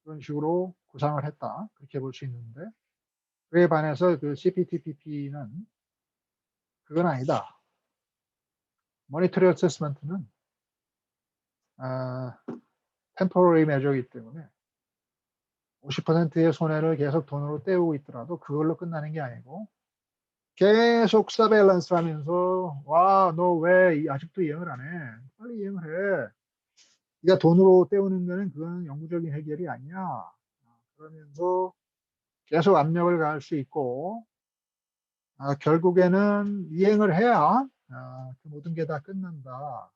Speaker 1: 그런 식으로 구상을 했다. 그렇게 볼 수 있는데 그에 반해서 그 CPTPP는 그건 아니다. 모니터리 어세스먼트는 템포러리 메저이기 때문에 50%의 손해를 계속 돈으로 떼우고 있더라도 그걸로 끝나는 게 아니고 계속 서베일런스 하면서 와, 너 왜 아직도 이행을 안 해? 빨리 이행을 해. 네가 돈으로 때우는 거는 그건 영구적인 해결이 아니야. 그러면서 계속 압력을 가할 수 있고 결국에는 이행을 해야 그 모든 게 다 끝난다.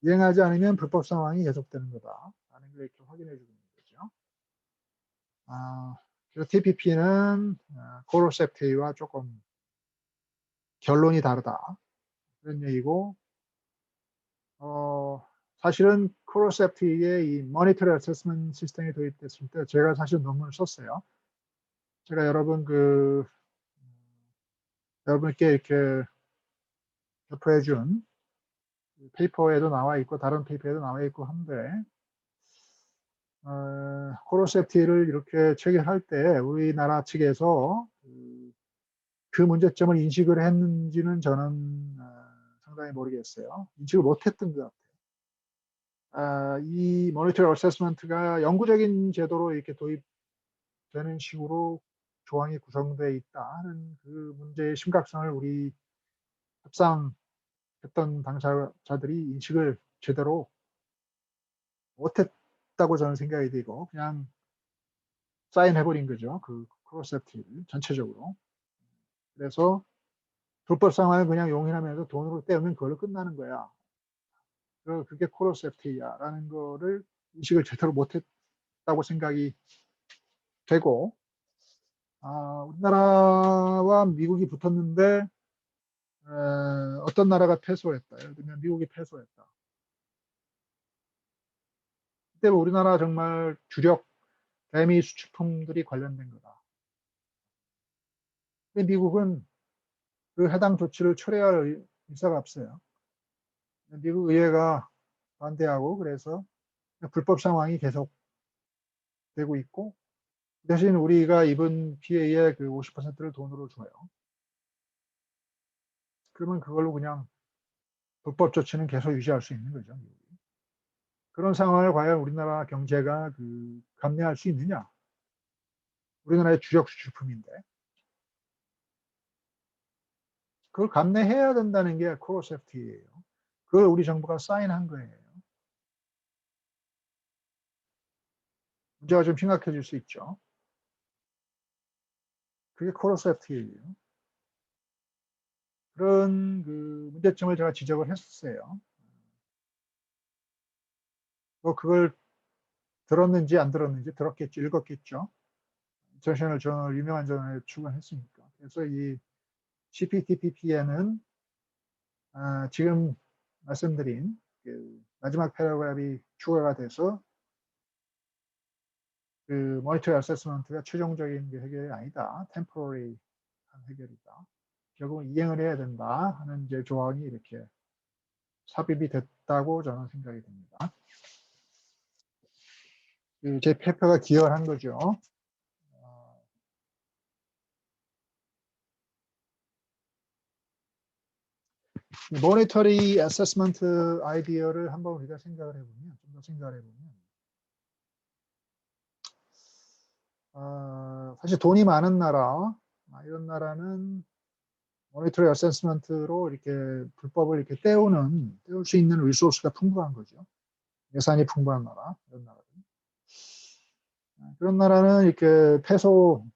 Speaker 1: 이행하지 않으면 불법 상황이 계속되는 거다. 라는 걸 이렇게 확인해 주고 있는 거죠. 그래서 TPP는 코로셉트와 조금 결론이 다르다. 그런 얘기고 사실은 코로셉트의 이 모니터리 어세스먼트 시스템이 도입됐을 때 제가 사실 논문을 썼어요. 제가 여러분께 이렇게 배포해 준 페이퍼에도 나와 있고 다른 페이퍼에도 나와 있고 한데 코로셉트를 이렇게 체결할 때 우리나라 측에서 그 문제점을 인식을 했는지는 저는 상당히 모르겠어요. 인식을 못했던 것 같아요. 이 모니터리 어세스먼트가 영구적인 제도로 이렇게 도입되는 식으로 조항이 구성되어 있다 하는 그 문제의 심각성을 우리 협상했던 당사자들이 인식을 제대로 못했다고 저는 생각이 되고 그냥 사인해버린 거죠. 그 크로셉트를 전체적으로. 그래서 불법 상황을 그냥 용인하면서 돈으로 떼우면 그걸로 끝나는 거야. 그게 코로셉트야라는 거를 인식을 제대로 못했다고 생각이 되고 우리나라와 미국이 붙었는데 어떤 나라가 패소했다. 예를 들면 미국이 패소했다. 그때 우리나라 정말 주력 대미 수출품들이 관련된 거다. 근데 미국은 그 해당 조치를 철회할 의사가 없어요. 미국 의회가 반대하고 그래서 불법 상황이 계속되고 있고 대신 우리가 입은 피해의 그 50%를 돈으로 줘요. 그러면 그걸로 그냥 불법 조치는 계속 유지할 수 있는 거죠. 미국이. 그런 상황을 과연 우리나라 경제가 감내할 수 있느냐? 우리나라의 주력 수출품인데 그걸 감내해야 된다는 게 코로스 FTA예요. 그걸 우리 정부가 사인한 거예요. 문제가 좀 심각해질 수 있죠. 그게 코로스 FTA예요. 그런 문제점을 제가 지적을 했었어요. 그걸 들었는지 안 들었는지 들었겠죠, 읽었겠죠. 인터내셔널 저널 유명한 저널에 출간했으니까. 그래서 이 CPTPP에는 지금 말씀드린 마지막 패러그래프이 추가가 돼서 모니터리 어세스먼트가 최종적인 해결이 아니다. 템포러리 해결이다. 결국은 이행을 해야 된다 하는 이제 조항이 이렇게 삽입이 됐다고 저는 생각이 됩니다. 제 페퍼가 기여를 한 거죠. 모니터리 어세스먼트 아이디어를 한번 우리가 생각을 해보면, 좀 더 생각을 해보면, 사실 돈이 많은 나라, 이런 나라는 모니터리 어세스먼트로 이렇게 불법을 이렇게 때울 수 있는 리소스가 풍부한 거죠. 예산이 풍부한 나라, 이런 나라들. 그런 나라는 이렇게 패소할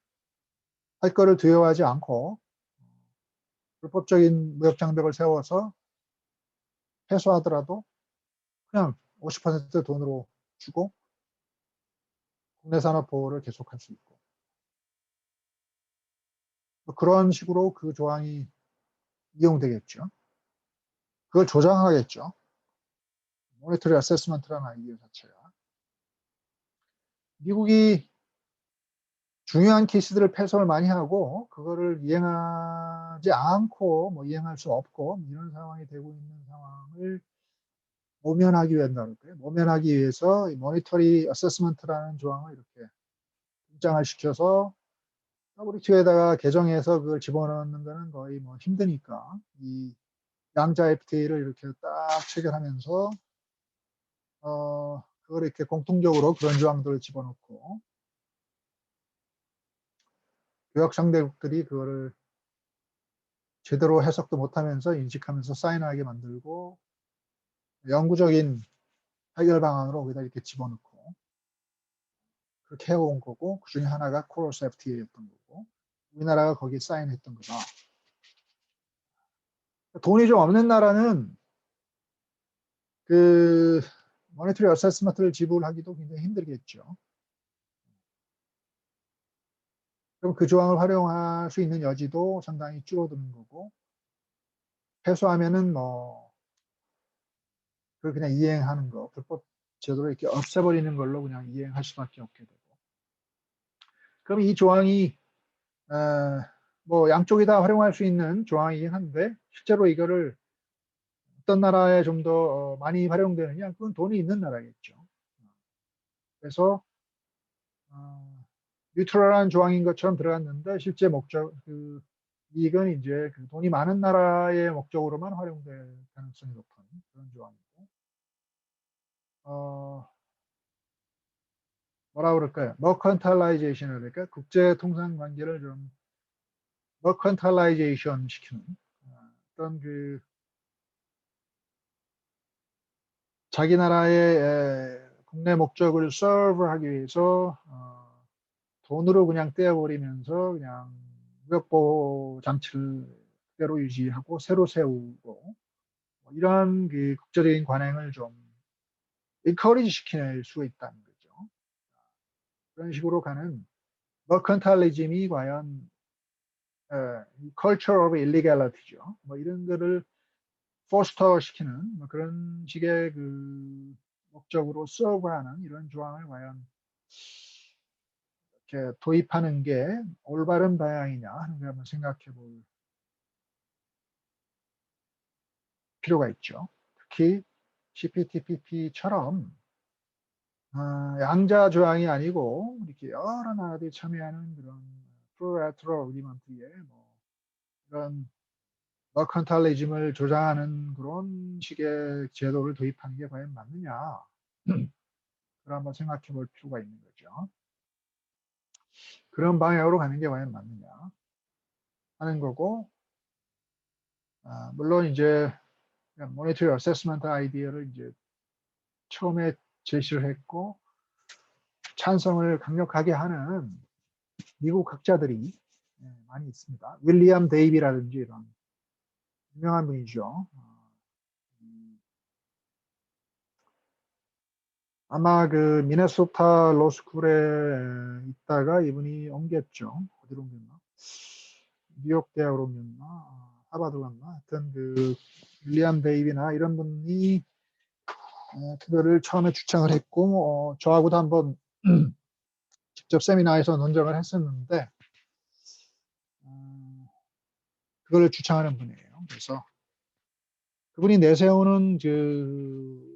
Speaker 1: 거를 두려워하지 않고 불법적인 무역 장벽을 세워서 패소하더라도 그냥 50% 돈으로 주고 국내 산업 보호를 계속할 수 있고 그런 식으로 그 조항이 이용되겠죠. 그걸 조장하겠죠. 모니터리 어세스먼트라는 아이디어 자체가. 미국이 중요한 케이스들을 패소를 많이 하고 그거를 이행하지 않고 뭐 이행할 수 없고 이런 상황이 되고 있는 상황을 모면하기 위한다는 거예요. 모면하기 위해서 모니터리 어세스먼트라는 조항을 이렇게 등장을 시켜서 WTO에다가 개정해서 그걸 집어넣는 거는 거의 뭐 힘드니까 이 양자 FTA를 이렇게 딱 체결하면서 그걸 이렇게 공통적으로 그런 조항들을 집어넣고 교역 상대국들이 그거를 제대로 해석도 못하면서 인식하면서 사인하게 만들고 영구적인 해결 방안으로 거기다 이렇게 집어넣고 그렇게 해온 거고 그 중에 하나가 코러스 FTA였던 거고 우리나라가 거기에 사인했던 거다. 돈이 좀 없는 나라는 그 모니터리 어세스먼트를 지불하기도 굉장히 힘들겠죠. 그럼 그 조항을 활용할 수 있는 여지도 상당히 줄어드는 거고 패소하면은 뭐 그걸 그냥 이행하는 거 불법 제도를 이렇게 없애버리는 걸로 그냥 이행할 수밖에 없게 되고 그럼 이 조항이 뭐 양쪽이 다 활용할 수 있는 조항이긴 한데 실제로 이거를 어떤 나라에 좀 더 많이 활용되느냐 그건 돈이 있는 나라겠죠. 그래서 뉴트럴한 조항인 것처럼 들어갔는데 실제 목적 이익은 이제 돈이 많은 나라의 목적으로만 활용될 가능성이 높은 그런 조항이고 뭐라 그럴까요? 머컨탈라이제이션을 그러니까 국제 통상 관계를 좀 머컨탈라이제이션 시키는 어떤 자기 나라의 국내 목적을 서브하기 위해서 돈으로 그냥 떼어버리면서 그냥 무역보호 장치를 그대로 유지하고 새로 세우고 뭐 이런 국제적인 관행을 좀 인커리지 시킬 수 있다는 거죠. 그런 식으로 가는 머컨탈리즘이 과연 culture of illegality죠. 뭐 이런 거를 포스터 시키는 뭐 그런 식의 목적으로 서브하는 이런 조항을 과연 이렇게 도입하는 게 올바른 방향이냐 하는 걸 한번 생각해 볼 필요가 있죠. 특히 CPTPP처럼 양자 조항이 아니고 이렇게 여러 나라들이 참여하는 그런 플로레트럴 어그리먼트에 뭐 그런 머컨탈리즘을 조장하는 그런 식의 제도를 도입하는 게 과연 맞느냐 그걸 한번 생각해 볼 필요가 있는 거죠. 그런 방향으로 가는 게 과연 맞느냐 하는 거고, 물론 이제 모니터리 어세스먼트 아이디어를 이제 처음에 제시를 했고 찬성을 강력하게 하는 미국 학자들이 많이 있습니다. 윌리엄 데이비라든지 이런 유명한 분이죠. 아마 그 미네소타 로스쿨에 있다가 이분이 옮겼죠. 어디로 옮겼나? 뉴욕 대학으로 옮겼나? 하버드 갔나? 하여튼 그 윌리엄 데이비나 이런 분이 그거를 처음에 주창을 했고 저하고도 한번 직접 세미나에서 논쟁을 했었는데 그걸 주창하는 분이에요. 그래서 그분이 내세우는 그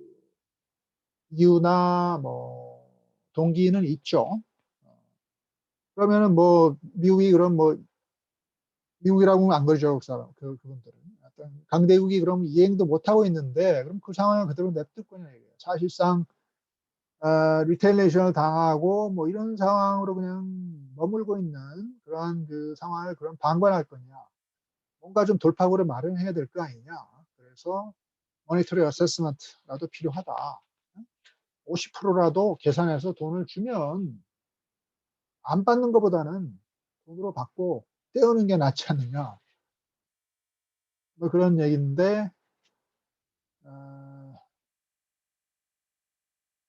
Speaker 1: 이유나 뭐 동기는 있죠. 그러면은 뭐 미국이 그럼 뭐 미국이라고 하면 안 그러죠, 그 사람 그분들은 어떤 강대국이 그럼 이행도 못 하고 있는데 그럼 그 상황을 그대로 냅둘 거냐 이거예요. 사실상 리텔레이션을 당하고 뭐 이런 상황으로 그냥 머물고 있는 그런 그 상황을 그럼 방관할 거냐. 뭔가 좀 돌파구를 마련해야 될 거 아니냐. 그래서 모니터리 어세스먼트라도 필요하다. 50%라도 계산해서 돈을 주면 안 받는 것보다는 돈으로 받고 떼우는 게 낫지 않느냐. 뭐 그런 얘기인데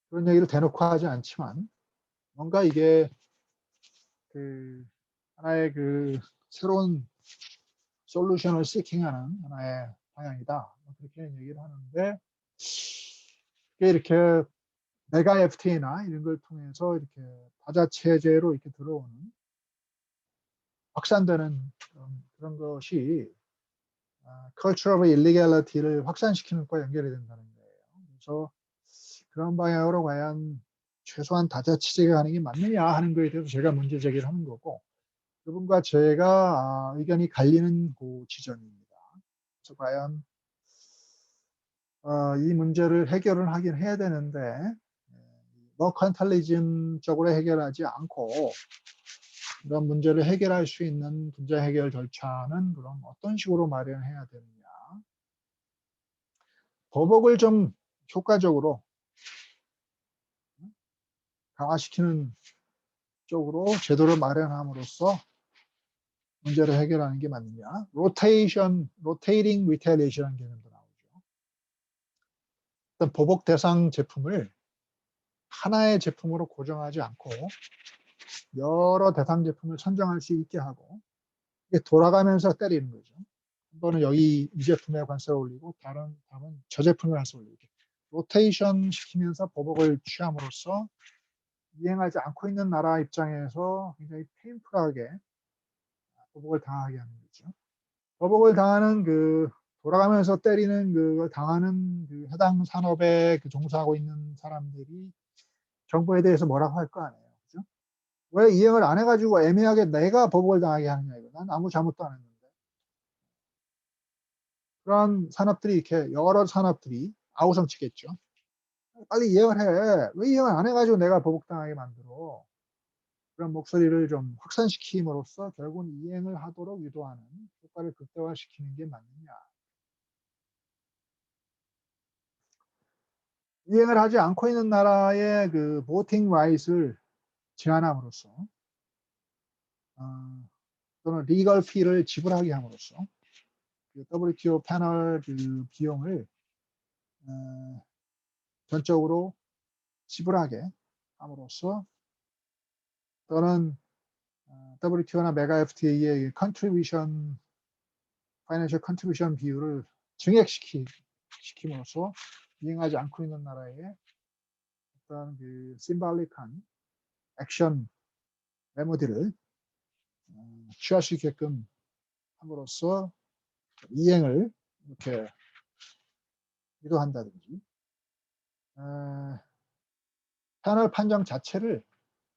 Speaker 1: 그런 얘기를 대놓고 하지 않지만 뭔가 이게 그 하나의 그 새로운 솔루션을 시킹하는 하나의 방향이다. 뭐 그렇게 얘기를 하는데 그게 이렇게 메가 FTA나 이런 걸 통해서 이렇게 다자 체제로 이렇게 들어오는 확산되는 그런 것이 culture of illegality를 확산시키는 것과 연결이 된다는 거예요. 그래서 그런 방향으로 과연 최소한 다자 체제가 가는 게 맞느냐 하는 거에 대해서 제가 문제 제기를 하는 거고 그분과 제가 의견이 갈리는 그 지점입니다. 그래서 과연 이 문제를 해결을 하긴 해야 되는데 머컨탈리즘적으로 해결하지 않고 이런 문제를 해결할 수 있는 문제 해결 절차는 그럼 어떤 식으로 마련해야 되느냐. 보복을 좀 효과적으로 강화시키는 쪽으로 제도를 마련함으로써 문제를 해결하는 게 맞느냐. 로테이팅 리텔리에이션이라는 개념도 나오죠. 어떤 보복 대상 제품을 하나의 제품으로 고정하지 않고 여러 대상 제품을 선정할 수 있게 하고 이게 돌아가면서 때리는 거죠. 한 번은 여기 이 제품에 관세를 올리고 다른 다음은 저 제품에 관세를 올리고 로테이션 시키면서 보복을 취함으로써 이행하지 않고 있는 나라 입장에서 굉장히 페인풀하게 보복을 당하게 하는 거죠. 보복을 당하는 그 돌아가면서 때리는 그걸 당하는 그 해당 산업에 그 종사하고 있는 사람들이 정부에 대해서 뭐라고 할 거 아니에요. 그죠? 왜 이행을 안 해가지고 애매하게 내가 보복을 당하게 하느냐 이거. 난 아무 잘못도 안 했는데. 그런 산업들이 이렇게 여러 산업들이 아우성치겠죠. 빨리 이행을 해. 왜 이행을 안 해가지고 내가 보복당하게 만들어. 그런 목소리를 좀 확산시킴으로써 결국은 이행을 하도록 유도하는 효과를 극대화시키는 게 맞느냐. 이행을 하지 않고 있는 나라의 그 보팅 라이트를 제한함으로써 또는 리걸 피를 지불하게 함으로써 그 WTO 패널 그 비용을 전적으로 지불하게 함으로써 또는 WTO나 메가 FTA의 컨트리뷰션 파이낸셜 컨트리뷰션 비율을 증액시킴으로써 이행하지 않고 있는 나라의 어떤 그 심발릭한 액션 메모디를 취할 수 있게끔 함으로써 이행을 이렇게 유도한다든지 패널 판정 자체를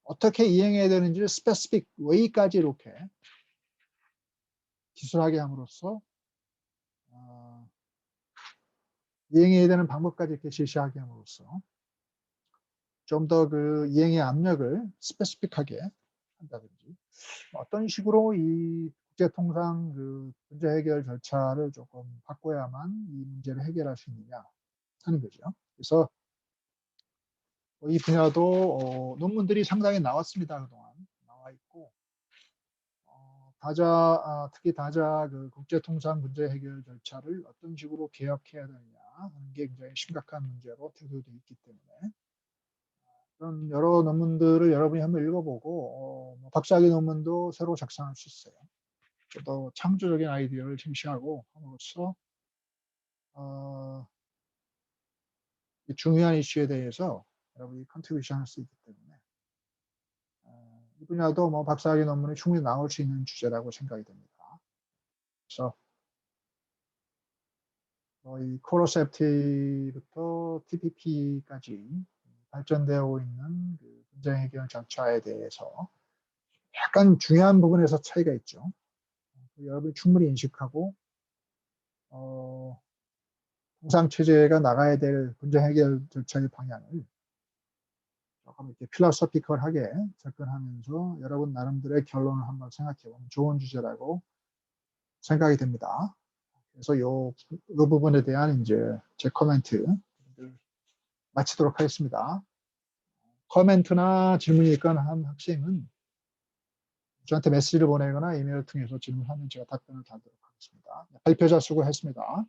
Speaker 1: 어떻게 이행해야 되는지 스페시픽 웨이까지 이렇게 기술하게 함으로써 이행해야 되는 방법까지 이렇게 제시하게 함으로써 좀 더 그 이행의 압력을 스페시픽하게 한다든지 어떤 식으로 이 국제통상 그 문제 해결 절차를 조금 바꿔야만 이 문제를 해결할 수 있느냐 하는 거죠. 그래서 이 분야도 논문들이 상당히 나왔습니다. 그동안 나와 있고 특히 다자 그 국제통상 문제 해결 절차를 어떤 식으로 개혁해야 되느냐 하는 게 굉장히 심각한 문제로 대두되어 있기 때문에 그런 여러 논문들을 여러분이 한번 읽어보고 뭐 박사학위 논문도 새로 작성할 수 있어요. 또 창조적인 아이디어를 제시하고 함으로써 이 중요한 이슈에 대해서 여러분이 컨트리뷰션 할 수 있기 때문에 이 분야도 뭐 박사학위 논문이 충분히 나올 수 있는 주제라고 생각이 됩니다. 그래서 이 코로셉티부터 TPP까지 발전되어 있는 그 분쟁 해결 절차에 대해서 약간 중요한 부분에서 차이가 있죠. 여러분이 충분히 인식하고 통상 체제가 나가야 될 분쟁 해결 절차의 방향을 조금 이렇게 필로소피컬하게 접근하면서 여러분 나름대로의 결론을 한번 생각해보면 좋은 주제라고 생각이 됩니다. 그래서 이 부분에 대한 이제 제 코멘트 마치도록 하겠습니다. 코멘트나 질문이 있거나 한 학생은 저한테 메시지를 보내거나 이메일을 통해서 질문하면 제가 답변을 드리도록 하겠습니다. 발표자 수고했습니다.